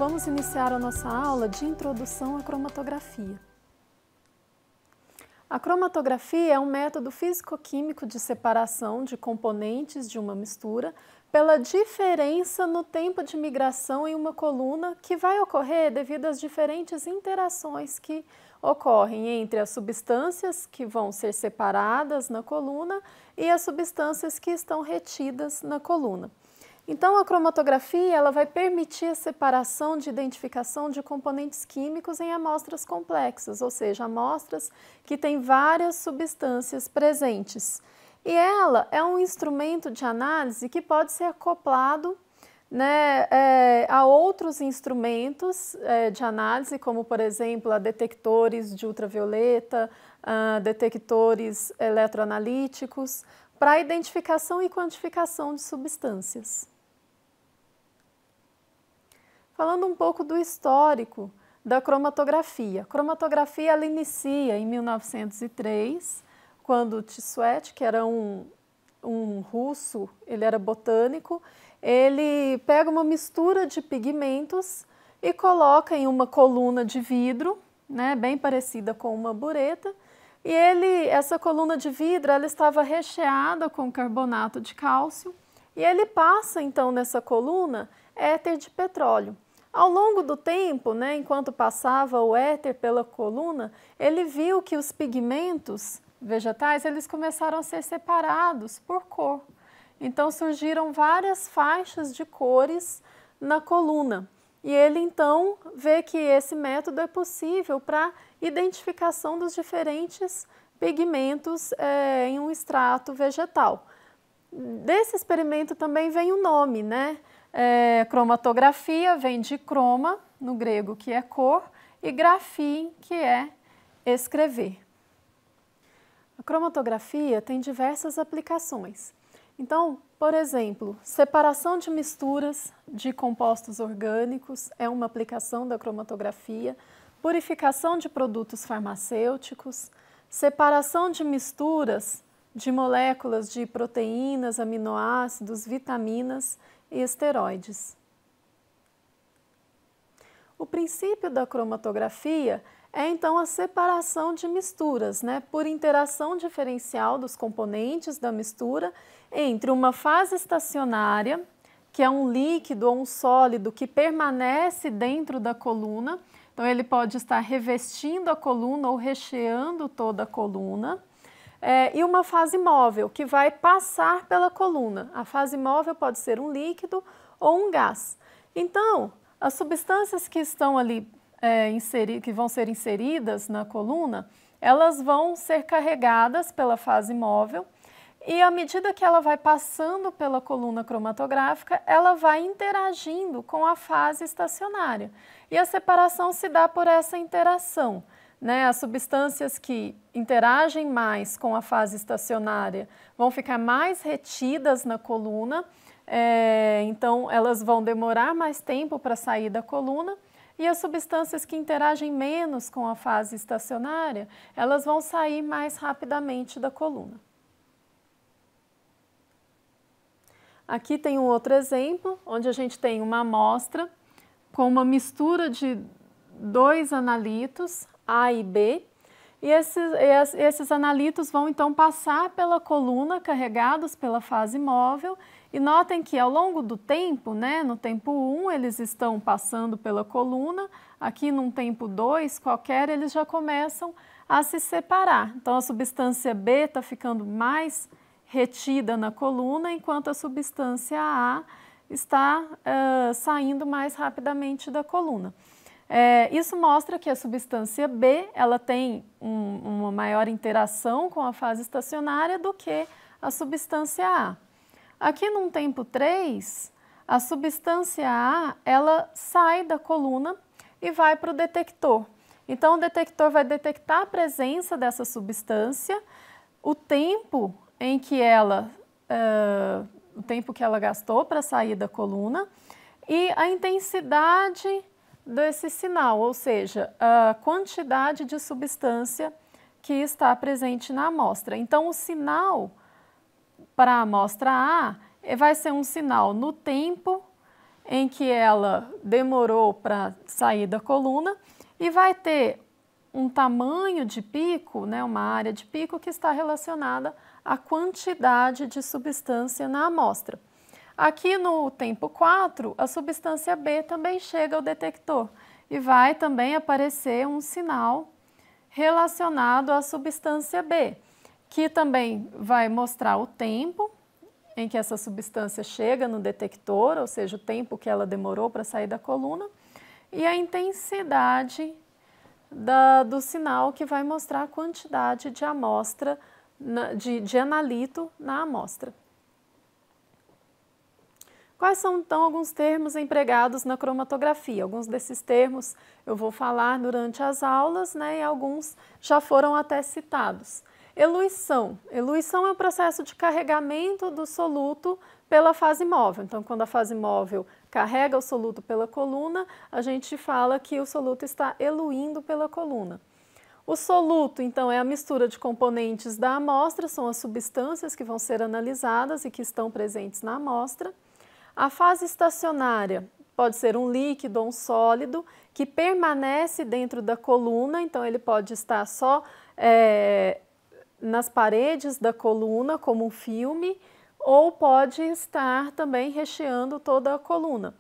vamos iniciar a nossa aula de introdução à cromatografia. A cromatografia é um método físico-químico de separação de componentes de uma mistura pela diferença no tempo de migração em uma coluna que vai ocorrer devido às diferentes interações que ocorrem entre as substâncias que vão ser separadas na coluna e as substâncias que estão retidas na coluna. Então, a cromatografia ela vai permitir a separação de identificação de componentes químicos em amostras complexas, ou seja, amostras que têm várias substâncias presentes. E ela é um instrumento de análise que pode ser acoplado a outros instrumentos de análise, como, por exemplo, a detectores de ultravioleta, detectores eletroanalíticos, para identificação e quantificação de substâncias. Falando um pouco do histórico da cromatografia. A cromatografia ela inicia em 1903, quando Tissuet, que era um russo, ele era botânico, ele pega uma mistura de pigmentos e coloca em uma coluna de vidro, bem parecida com uma bureta, e essa coluna de vidro ela estava recheada com carbonato de cálcio, e ele passa então nessa coluna éter de petróleo. Ao longo do tempo, enquanto passava o éter pela coluna, ele viu que os pigmentos vegetais eles começaram a ser separados por cor. Então surgiram várias faixas de cores na coluna. E ele então vê que esse método é possível para identificação dos diferentes pigmentos em um extrato vegetal. Desse experimento também vem o nome, cromatografia vem de croma, no grego, que é cor, e grafia, que é escrever. A cromatografia tem diversas aplicações. Então, por exemplo, separação de misturas de compostos orgânicos é uma aplicação da cromatografia, purificação de produtos farmacêuticos, separação de misturas de moléculas de proteínas, aminoácidos, vitaminas e esteroides. O princípio da cromatografia é então a separação de misturas, por interação diferencial dos componentes da mistura entre uma fase estacionária, que é um líquido ou um sólido que permanece dentro da coluna, então ele pode estar revestindo a coluna ou recheando toda a coluna, e uma fase móvel, que vai passar pela coluna. A fase móvel pode ser um líquido ou um gás. Então, as substâncias que estão ali, que vão ser inseridas na coluna, elas vão ser carregadas pela fase móvel e à medida que ela vai passando pela coluna cromatográfica, ela vai interagindo com a fase estacionária. E a separação se dá por essa interação. As substâncias que interagem mais com a fase estacionária vão ficar mais retidas na coluna, então elas vão demorar mais tempo para sair da coluna, e as substâncias que interagem menos com a fase estacionária, elas vão sair mais rapidamente da coluna. Aqui tem um outro exemplo, onde a gente tem uma amostra com uma mistura de dois analitos, A e B, e esses analitos vão então passar pela coluna carregados pela fase móvel, e notem que ao longo do tempo, no tempo 1 eles estão passando pela coluna, aqui num tempo 2 qualquer eles já começam a se separar. Então a substância B está ficando mais retida na coluna, enquanto a substância A está saindo mais rapidamente da coluna. Isso mostra que a substância B ela tem uma maior interação com a fase estacionária do que a substância A. Aqui num tempo 3, a substância A ela sai da coluna e vai para o detector. Então o detector vai detectar a presença dessa substância, o tempo que ela gastou para sair da coluna e a intensidade desse sinal, ou seja, a quantidade de substância que está presente na amostra. Então, o sinal para a amostra A vai ser um sinal no tempo em que ela demorou para sair da coluna e vai ter um tamanho de pico, né, uma área de pico que está relacionada à quantidade de substância na amostra. Aqui no tempo 4, a substância B também chega ao detector e vai também aparecer um sinal relacionado à substância B, que também vai mostrar o tempo em que essa substância chega no detector, ou seja, o tempo que ela demorou para sair da coluna, e a intensidade do sinal, que vai mostrar a quantidade de amostra, de analito na amostra. Quais são, então, alguns termos empregados na cromatografia? Alguns desses termos eu vou falar durante as aulas, né, e alguns já foram até citados. Eluição. Eluição é o processo de carregamento do soluto pela fase móvel. Então, quando a fase móvel carrega o soluto pela coluna, a gente fala que o soluto está eluindo pela coluna. O soluto, então, é a mistura de componentes da amostra, são as substâncias que vão ser analisadas e que estão presentes na amostra. A fase estacionária pode ser um líquido ou um sólido que permanece dentro da coluna, então ele pode estar só nas paredes da coluna, como um filme, ou pode estar também recheando toda a coluna.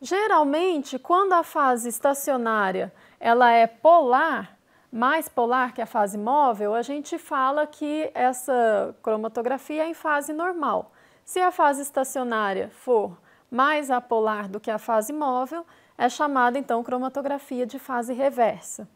Geralmente, quando a fase estacionária ela é polar, mais polar que a fase móvel, a gente fala que essa cromatografia é em fase normal. Se a fase estacionária for mais apolar do que a fase móvel, é chamada então cromatografia de fase reversa.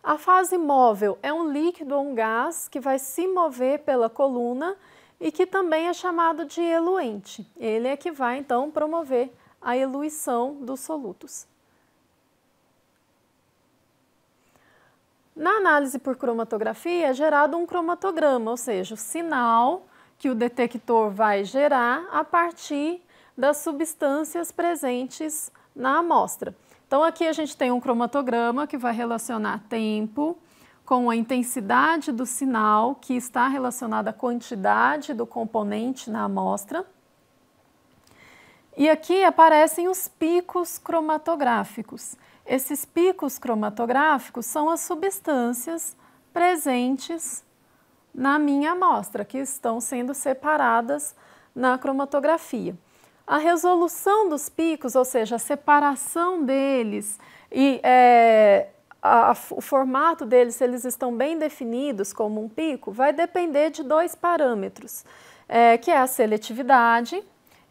A fase móvel é um líquido ou um gás que vai se mover pela coluna e que também é chamado de eluente. Ele é que vai então promover a eluição dos solutos. Na análise por cromatografia é gerado um cromatograma, ou seja, o sinal que o detector vai gerar a partir das substâncias presentes na amostra. Então, aqui a gente tem um cromatograma que vai relacionar tempo com a intensidade do sinal, que está relacionada à quantidade do componente na amostra. E aqui aparecem os picos cromatográficos. Esses picos cromatográficos são as substâncias presentes na minha amostra, que estão sendo separadas na cromatografia. A resolução dos picos, ou seja, a separação deles e o formato deles, se eles estão bem definidos como um pico, vai depender de dois parâmetros, que é a seletividade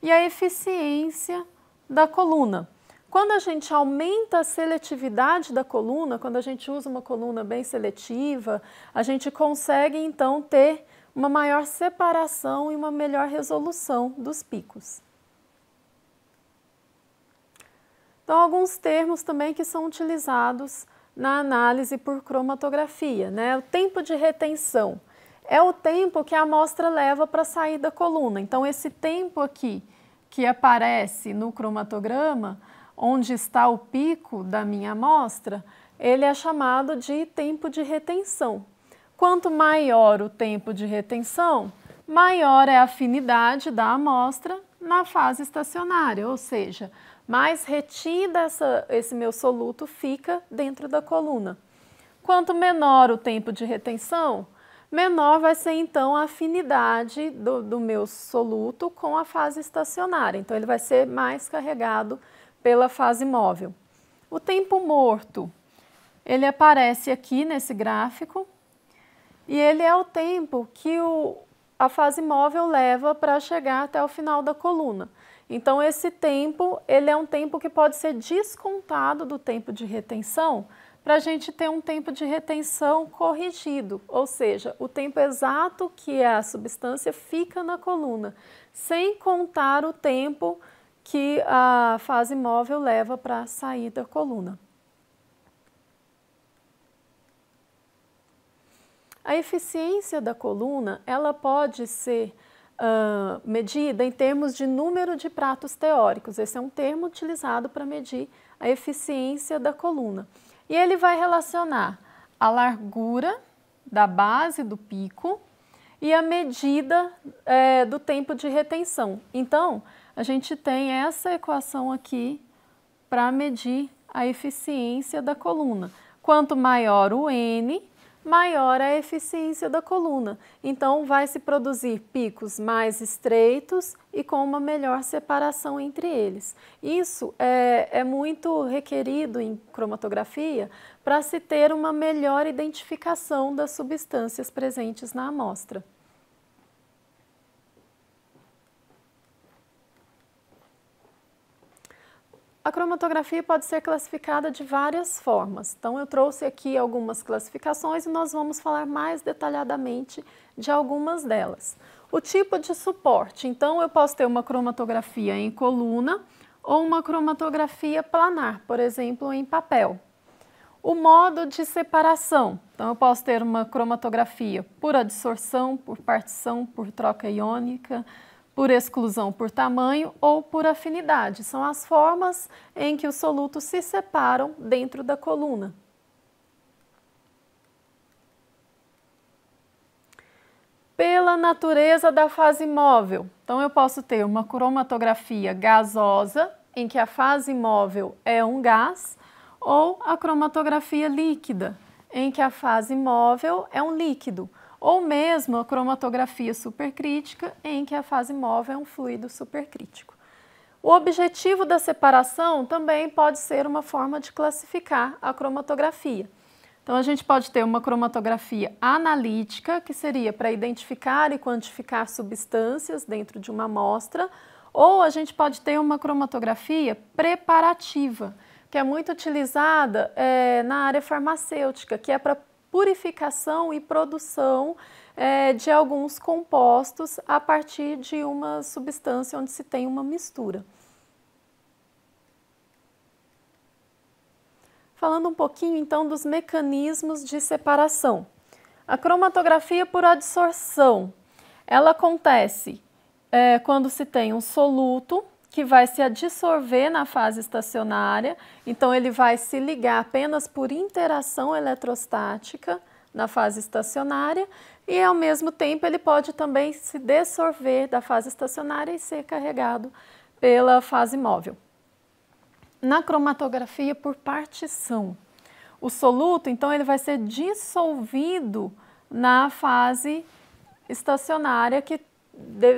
e a eficiência da coluna. Quando a gente aumenta a seletividade da coluna, quando a gente usa uma coluna bem seletiva, a gente consegue então ter uma maior separação e uma melhor resolução dos picos. Então, alguns termos também que são utilizados na análise por cromatografia, né? O tempo de retenção é o tempo que a amostra leva para sair da coluna. Então, esse tempo aqui que aparece no cromatograma, onde está o pico da minha amostra, ele é chamado de tempo de retenção. Quanto maior o tempo de retenção, maior é a afinidade da amostra na fase estacionária, ou seja, mais retida esse meu soluto fica dentro da coluna. Quanto menor o tempo de retenção, menor vai ser então a afinidade do meu soluto com a fase estacionária. Então, ele vai ser mais carregado pela fase móvel. O tempo morto, ele aparece aqui nesse gráfico e ele é o tempo que a fase móvel leva para chegar até o final da coluna. Então, esse tempo, ele é um tempo que pode ser descontado do tempo de retenção para a gente ter um tempo de retenção corrigido, ou seja, o tempo exato que a substância fica na coluna, sem contar o tempo que a fase móvel leva para sair da coluna. A eficiência da coluna, ela pode ser medida em termos de número de pratos teóricos. Esse é um termo utilizado para medir a eficiência da coluna. E ele vai relacionar a largura da base do pico e a medida do tempo de retenção. Então, a gente tem essa equação aqui para medir a eficiência da coluna. Quanto maior o N, maior a eficiência da coluna. Então, vai se produzir picos mais estreitos e com uma melhor separação entre eles. Isso é muito requerido em cromatografia para se ter uma melhor identificação das substâncias presentes na amostra. A cromatografia pode ser classificada de várias formas. Então, eu trouxe aqui algumas classificações e nós vamos falar mais detalhadamente de algumas delas. O tipo de suporte. Então, eu posso ter uma cromatografia em coluna ou uma cromatografia planar, por exemplo, em papel. O modo de separação. Então, eu posso ter uma cromatografia por adsorção, por partição, por troca iônica, por exclusão por tamanho ou por afinidade. São as formas em que os solutos se separam dentro da coluna. Pela natureza da fase móvel. Então, eu posso ter uma cromatografia gasosa, em que a fase móvel é um gás, ou a cromatografia líquida, em que a fase móvel é um líquido. Ou mesmo a cromatografia supercrítica, em que a fase móvel é um fluido supercrítico. O objetivo da separação também pode ser uma forma de classificar a cromatografia. Então, a gente pode ter uma cromatografia analítica, que seria para identificar e quantificar substâncias dentro de uma amostra, ou a gente pode ter uma cromatografia preparativa, que é muito utilizada na área farmacêutica, que é para purificação e produção de alguns compostos a partir de uma substância onde se tem uma mistura. Falando um pouquinho então dos mecanismos de separação. A cromatografia por adsorção, ela acontece quando se tem um soluto que vai se adsorver na fase estacionária, então ele vai se ligar apenas por interação eletrostática na fase estacionária e ao mesmo tempo ele pode também se dessorver da fase estacionária e ser carregado pela fase móvel. Na cromatografia por partição, o soluto então ele vai ser dissolvido na fase estacionária, que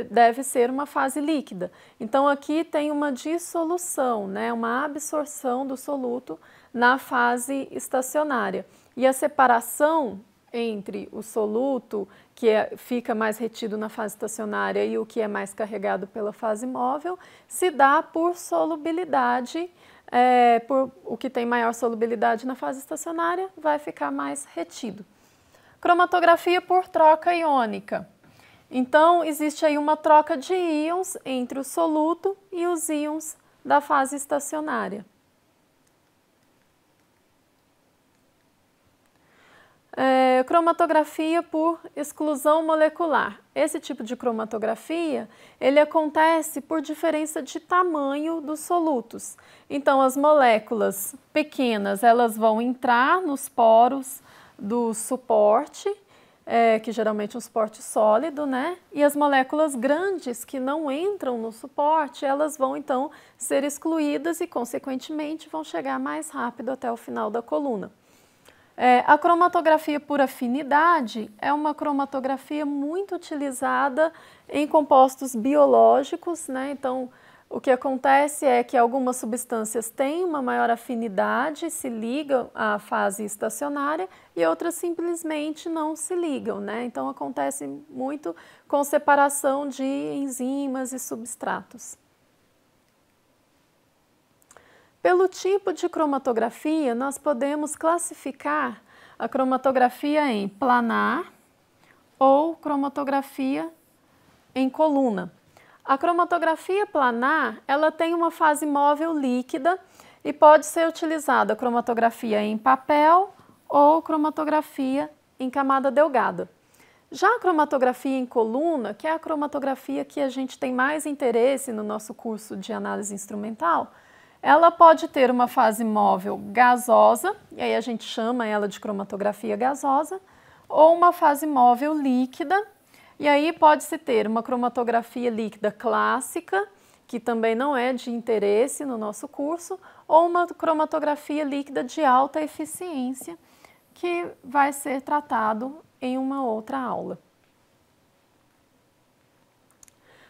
deve ser uma fase líquida. Então, aqui tem uma dissolução, né, uma absorção do soluto na fase estacionária. E a separação entre o soluto, que fica mais retido na fase estacionária, e o que é mais carregado pela fase móvel, se dá por solubilidade, por o que tem maior solubilidade na fase estacionária, vai ficar mais retido. Cromatografia por troca iônica. Então, existe aí uma troca de íons entre o soluto e os íons da fase estacionária. Cromatografia por exclusão molecular. Esse tipo de cromatografia, ele acontece por diferença de tamanho dos solutos. Então, as moléculas pequenas, elas vão entrar nos poros do suporte, que geralmente é um suporte sólido, né? E as moléculas grandes que não entram no suporte, elas vão então ser excluídas e, consequentemente, vão chegar mais rápido até o final da coluna. A cromatografia por afinidade é uma cromatografia muito utilizada em compostos biológicos, né? Então, o que acontece é que algumas substâncias têm uma maior afinidade, se ligam à fase estacionária e outras simplesmente não se ligam, né? Então, acontece muito com separação de enzimas e substratos. Pelo tipo de cromatografia, nós podemos classificar a cromatografia em planar ou cromatografia em coluna. A cromatografia planar, ela tem uma fase móvel líquida e pode ser utilizada a cromatografia em papel ou cromatografia em camada delgada. Já a cromatografia em coluna, que é a cromatografia que a gente tem mais interesse no nosso curso de análise instrumental, ela pode ter uma fase móvel gasosa, e aí a gente chama ela de cromatografia gasosa, ou uma fase móvel líquida, e aí pode-se ter uma cromatografia líquida clássica, que também não é de interesse no nosso curso, ou uma cromatografia líquida de alta eficiência, que vai ser tratado em uma outra aula.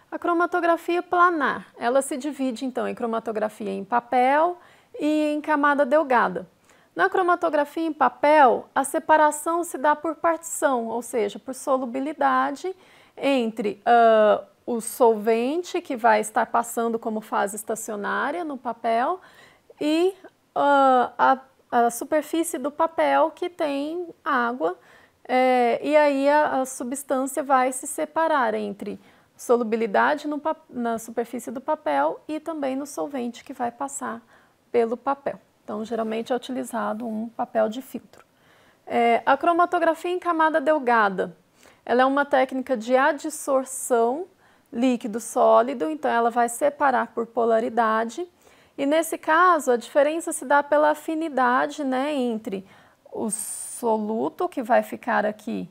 A cromatografia planar, ela se divide então em cromatografia em papel e em camada delgada. Na cromatografia em papel, a separação se dá por partição, ou seja, por solubilidade entre o solvente que vai estar passando como fase estacionária no papel e a superfície do papel que tem água, e aí a substância vai se separar entre solubilidade na superfície do papel e também no solvente que vai passar pelo papel. Então, geralmente é utilizado um papel de filtro. A cromatografia em camada delgada, ela é uma técnica de adsorção líquido-sólido, então ela vai separar por polaridade. E nesse caso, a diferença se dá pela afinidade, né, entre o soluto, que vai ficar aqui,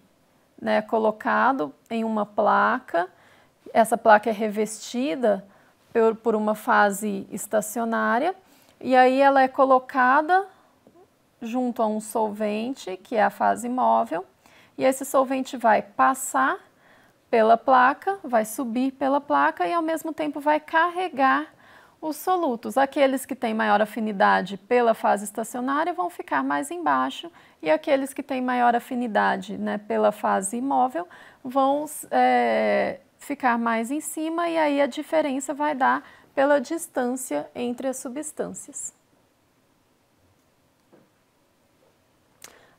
né, colocado em uma placa. Essa placa é revestida por uma fase estacionária, e aí ela é colocada junto a um solvente, que é a fase móvel, e esse solvente vai passar pela placa, vai subir pela placa e ao mesmo tempo vai carregar os solutos. Aqueles que têm maior afinidade pela fase estacionária vão ficar mais embaixo e aqueles que têm maior afinidade, né, pela fase móvel vão ficar mais em cima, e aí a diferença vai dar pela distância entre as substâncias.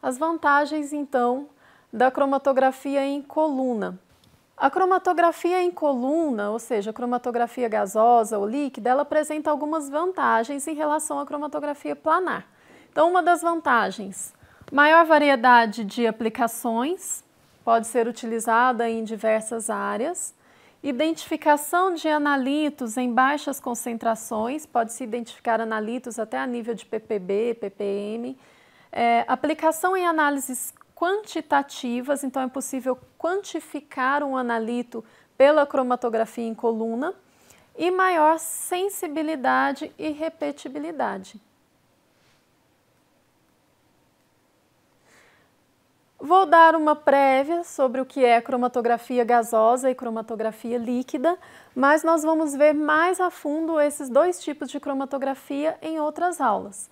As vantagens, então, da cromatografia em coluna. A cromatografia em coluna, ou seja, a cromatografia gasosa ou líquida, ela apresenta algumas vantagens em relação à cromatografia planar. Então, uma das vantagens, maior variedade de aplicações, pode ser utilizada em diversas áreas. Identificação de analitos em baixas concentrações, pode-se identificar analitos até a nível de ppb, ppm. Aplicação em análises quantitativas, então é possível quantificar um analito pela cromatografia em coluna. E maior sensibilidade e repetibilidade. Vou dar uma prévia sobre o que é cromatografia gasosa e cromatografia líquida, mas nós vamos ver mais a fundo esses dois tipos de cromatografia em outras aulas.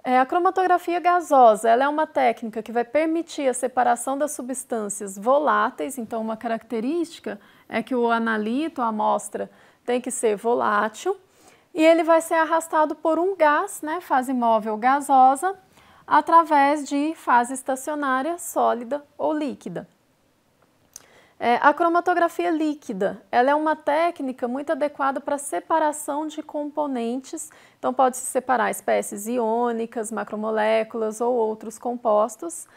A cromatografia gasosa, ela é uma técnica que vai permitir a separação das substâncias voláteis, então uma característica é que o analito, a amostra, tem que ser volátil, e ele vai ser arrastado por um gás, né, fase móvel gasosa, através de fase estacionária, sólida ou líquida. A cromatografia líquida, ela é uma técnica muito adequada para separação de componentes, então pode-se separar espécies iônicas, macromoléculas ou outros compostos,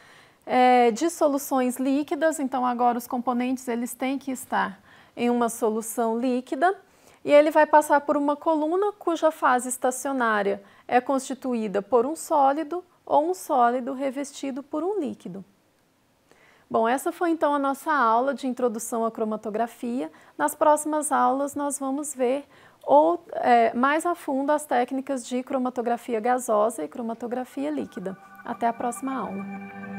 de soluções líquidas, então agora os componentes eles têm que estar em uma solução líquida, e ele vai passar por uma coluna cuja fase estacionária é constituída por um sólido ou um sólido revestido por um líquido. Bom, essa foi então a nossa aula de introdução à cromatografia. Nas próximas aulas nós vamos ver mais a fundo as técnicas de cromatografia gasosa e cromatografia líquida. Até a próxima aula.